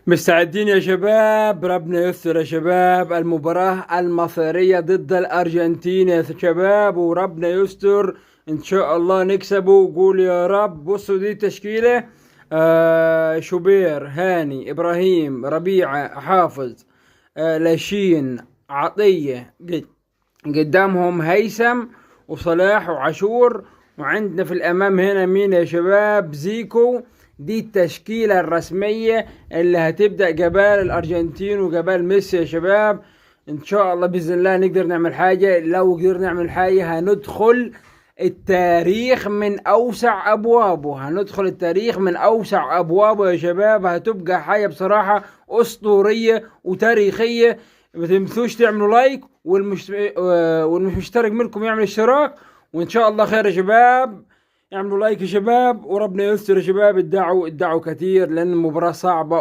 مستعدين يا شباب؟ ربنا يستر يا شباب. المباراة المصيرية ضد الأرجنتين يا شباب، وربنا يستر إن شاء الله نكسبه. قول يا رب. بصوا دي التشكيلة: شوبير، هاني، إبراهيم، ربيعة، حافظ، لاشين، عطية، قدامهم هيثم وصلاح وعاشور، وعندنا في الأمام هنا مين يا شباب؟ زيكو. دي التشكيلة الرسمية اللي هتبدأ قبال الأرجنتين وقبال ميسي يا شباب. إن شاء الله بإذن الله نقدر نعمل حاجة. لو قدرنا نعمل حاجة هندخل التاريخ من أوسع أبوابه، هندخل التاريخ من أوسع أبوابه يا شباب. هتبقى حاجة بصراحة أسطورية وتاريخية. ما تنسوش تعملوا لايك، والمشترك منكم يعمل اشتراك، وإن شاء الله خير يا شباب. اعملوا لايك يا شباب، وربنا يستر يا شباب. ادعوا كثير لأن المباراة صعبة